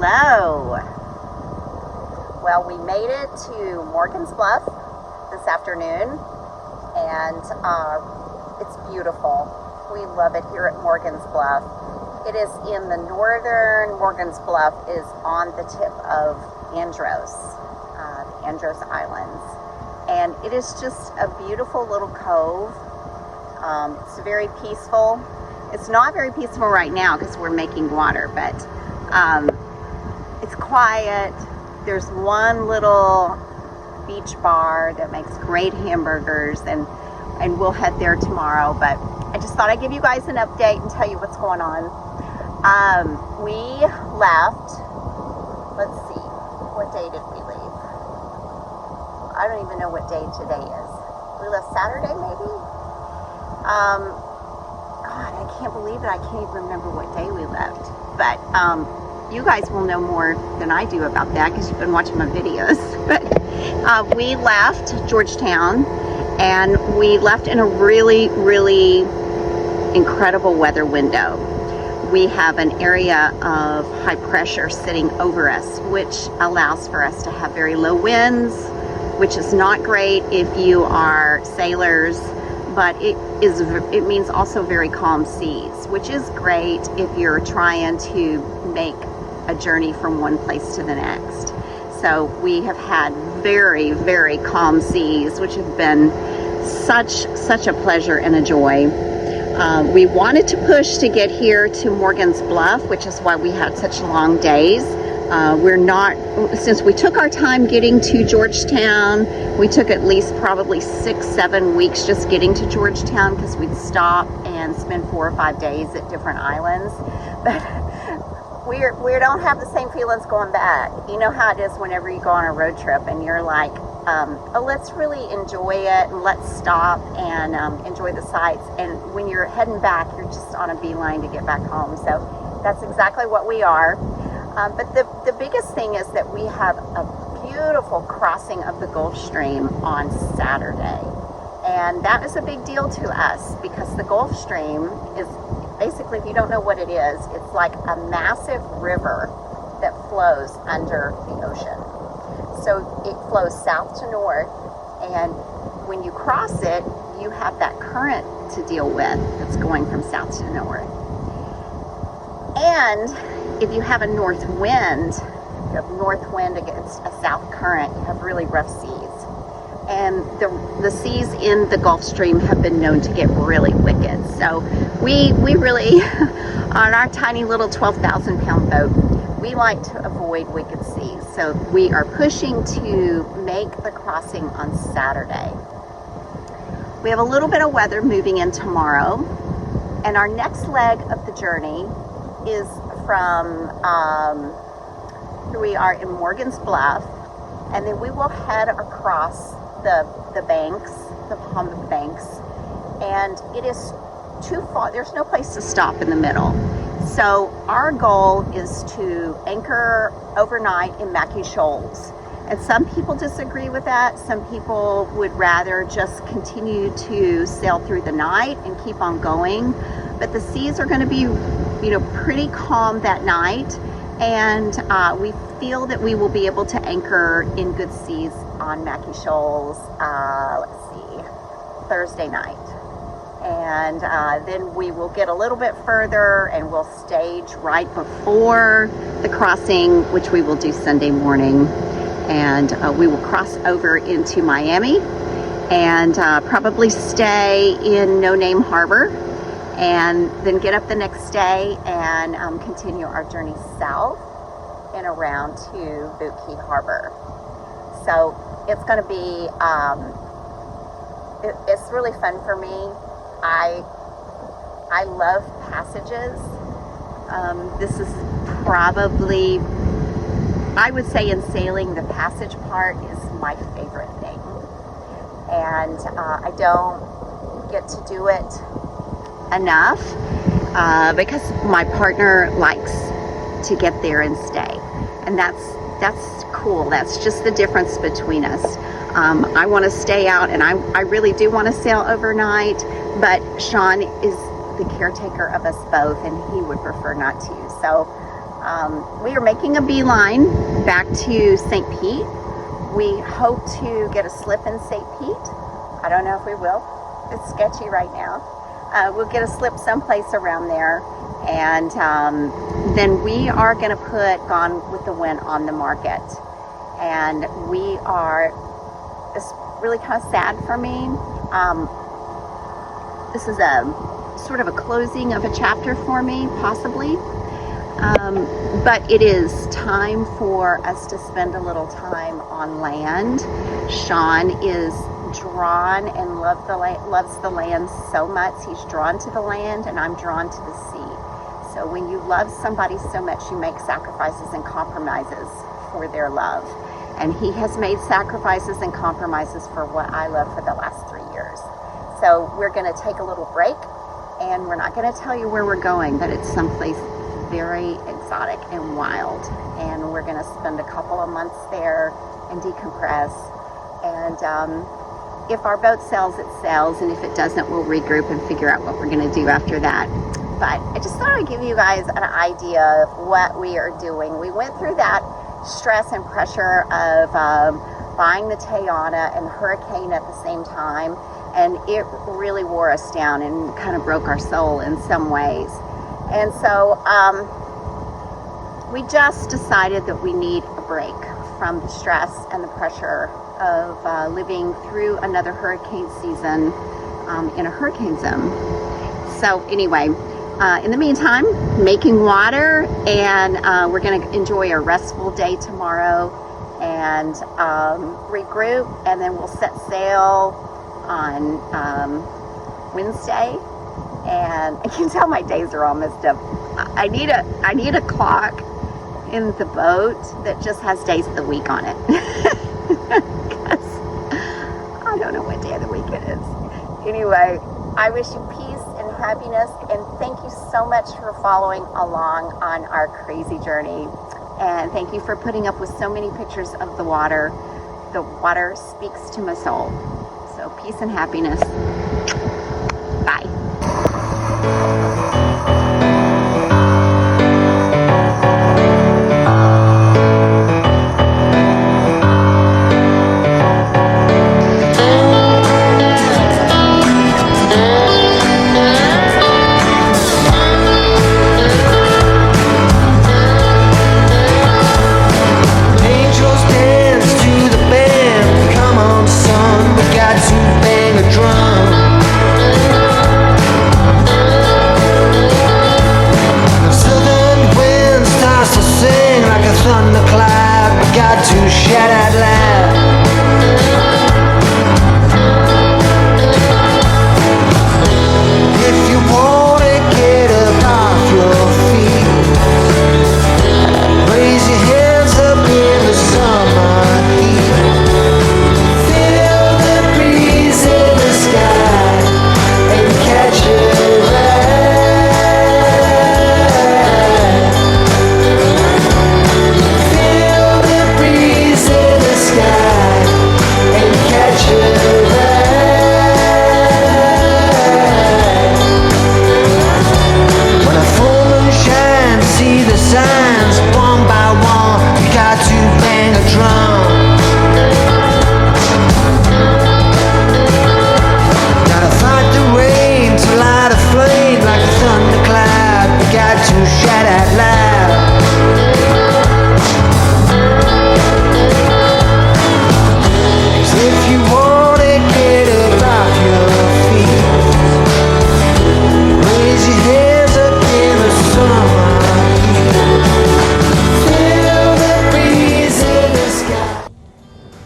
Hello. Well, we made it to Morgan's Bluff this afternoon, and it's beautiful. We love it here at Morgan's Bluff. It is in the northern. Morgan's Bluff is on the tip of Andros, the Andros Islands, and it is just a beautiful little cove. It's very peaceful. It's not very peaceful right now because we're making water, but it's quiet. There's one little beach bar that makes great hamburgers, and we'll head there tomorrow. But I just thought I'd give you guys an update and tell you what's going on. We left, let's see, what day did we leave? I don't even know what day today is. We left Saturday, maybe? God, I can't believe it. I can't even remember what day we left. But you guys will know more than I do about that because you've been watching my videos. But we left Georgetown, and we left in a really, really incredible weather window. We have an area of high pressure sitting over us, which allows for us to have very low winds, which is not great if you are sailors, but it means also very calm seas, which is great if you're trying to make a journey from one place to the next. So we have had very, very calm seas, which have been such a pleasure and a joy. We wanted to push to get here to Morgan's Bluff, which is why we had such long days. Since we took our time getting to Georgetown, we took at least probably 6-7 weeks just getting to Georgetown because we'd stop and spend 4 or 5 days at different islands. But we don't have the same feelings going back. You know how it is whenever you go on a road trip and you're like, oh, let's really enjoy it and let's stop and enjoy the sights. And when you're heading back, you're just on a beeline to get back home. So that's exactly what we are. But the biggest thing is that we have a beautiful crossing of the Gulf Stream on Saturday. And that is a big deal to us because the Gulf Stream is basically, if you don't know what it is, it's like a massive river that flows under the ocean. So it flows south to north, and when you cross it, you have that current to deal with that's going from south to north. And if you have a north wind, against a south current, you have really rough seas. And the seas in the Gulf Stream have been known to get really wicked. So we really, on our tiny little 12,000 pound boat, we like to avoid wicked seas. So we are pushing to make the crossing on Saturday. We have a little bit of weather moving in tomorrow. And our next leg of the journey is from, here we are in Morgan's Bluff. And then we will head across the banks, the Bahamas banks, and it is too far. There's no place to stop in the middle. So our goal is to anchor overnight in Mackay Shoals. And some people disagree with that. Some people would rather just continue to sail through the night and keep on going. But the seas are going to be, pretty calm that night. And we feel that we will be able to anchor in good seas on Mackay Shoals, Thursday night. And then we will get a little bit further and we'll stage right before the crossing, which we will do Sunday morning. And we will cross over into Miami and probably stay in No Name Harbor, and then get up the next day and continue our journey south and around to Boot Key Harbor. So it's going to be, it's really fun for me. I love passages. This is probably, I would say in sailing, the passage part is my favorite thing. And I don't get to do it enough because my partner likes to get there and stay, and that's cool. That's just the difference between us. I want to stay out, and I really do want to sail overnight, but Shawn is the caretaker of us both, and he would prefer not to. So We are making a beeline back to St. Pete. We hope to get a slip in St. Pete. I don't know if we will. It's sketchy right now. We'll get a slip someplace around there. And then we are going to put Gone with the Wind on the market. And it's really kind of sad for me. This is a sort of a closing of a chapter for me, possibly. But it is time for us to spend a little time on land. Shawn is drawn and loves the land so much. He's drawn to the land, and I'm drawn to the sea. So when you love somebody so much, you make sacrifices and compromises for their love. And he has made sacrifices and compromises for what I love for the last 3 years. So we're going to take a little break, and we're not going to tell you where we're going, but it's someplace very exotic and wild. And we're going to spend a couple of months there and decompress. And if our boat sails, it sails. And if it doesn't, we'll regroup and figure out what we're going to do after that. But I just thought I'd give you guys an idea of what we are doing. We went through that stress and pressure of buying the Tayana and the hurricane at the same time. And it really wore us down and kind of broke our soul in some ways. And so we just decided that we need a break from the stress and the pressure of living through another hurricane season in a hurricane zone. So anyway, in the meantime, making water, and we're going to enjoy a restful day tomorrow and regroup, and then we'll set sail on Wednesday. And I can tell my days are all messed up. I need a clock in the boat that just has days of the week on it. Because I don't know what day of the week it is. Anyway, I wish you peace and happiness, and thank you so much for following along on our crazy journey. And thank you for putting up with so many pictures of the water. The water speaks to my soul. So peace and happiness. Bye.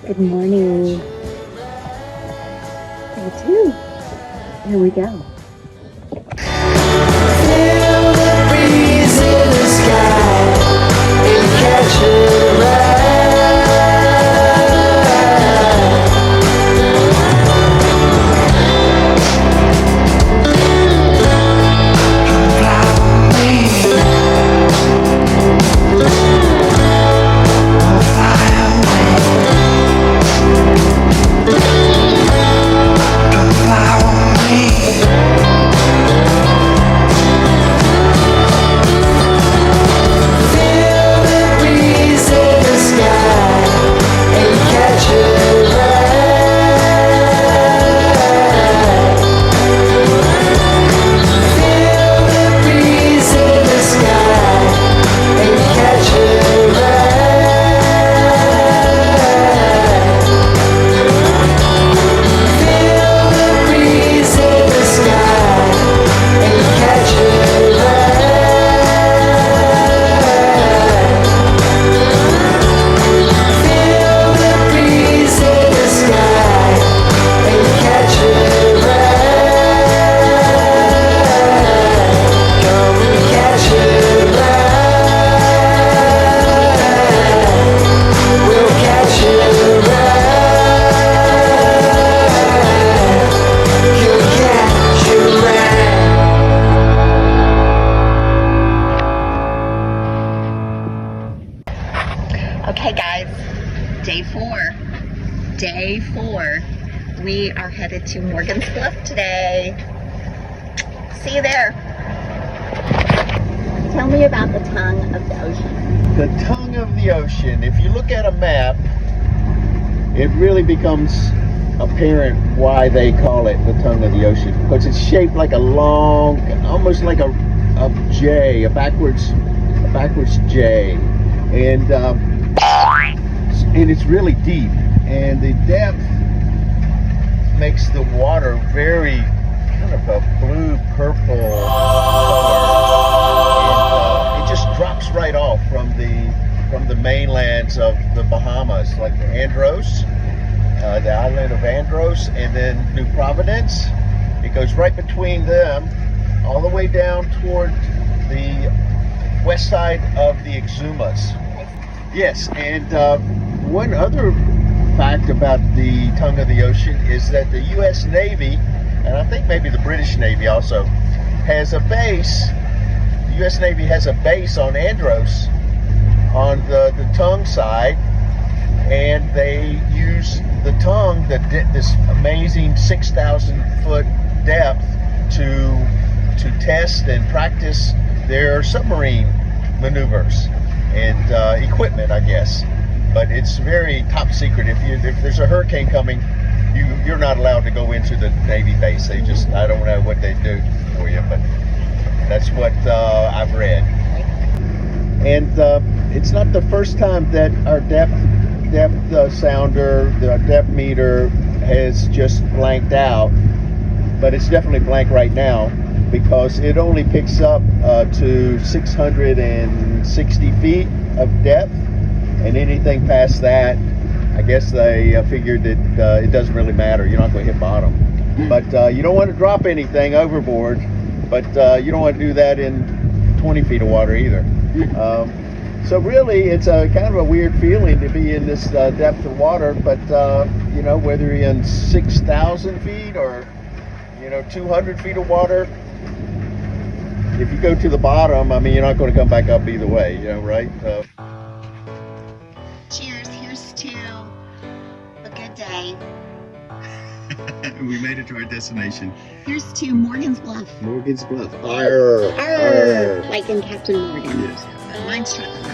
Good morning. Day 2. Here we go. Feel the breeze Day 4. Day 4. We are headed to Morgan's Bluff today. See you there. Tell me about the tongue of the ocean. The tongue of the ocean. If you look at a map, it really becomes apparent why they call it the tongue of the ocean. Because it's shaped like a long, almost like a J, a backwards J. And it's really deep. And the depth makes the water very kind of a blue purple color. And it just drops right off from the mainlands of the Bahamas, like the Andros, the island of Andros, and then New Providence. It goes right between them, all the way down toward the west side of the Exumas. Yes, and one other fact about the tongue of the ocean is that the U.S. Navy, and I think maybe the British Navy also, has a base. The U.S. Navy has a base on Andros, on the tongue side, and they use the tongue, this amazing 6,000 foot depth, to test and practice their submarine maneuvers and equipment, I guess. But it's very top secret. If there's a hurricane coming, you're not allowed to go into the Navy base. They just, I don't know what they do for you, but that's what I've read. And it's not the first time that our depth sounder, the depth meter, has just blanked out. But it's definitely blank right now because it only picks up to 660 feet of depth. And anything past that, I guess they figured that it doesn't really matter. You're not going to hit bottom. But you don't want to drop anything overboard. But you don't want to do that in 20 feet of water either. So really, it's a kind of a weird feeling to be in this depth of water. But you know, whether you're in 6,000 feet or 200 feet of water, if you go to the bottom, I mean, you're not going to come back up either way. Right? Cheers. Here's to a good day. We made it to our destination. Here's to Morgan's Bluff. Morgan's Bluff. Arr, arr. Like in Captain Morgan. Yes. Mine's chocolate.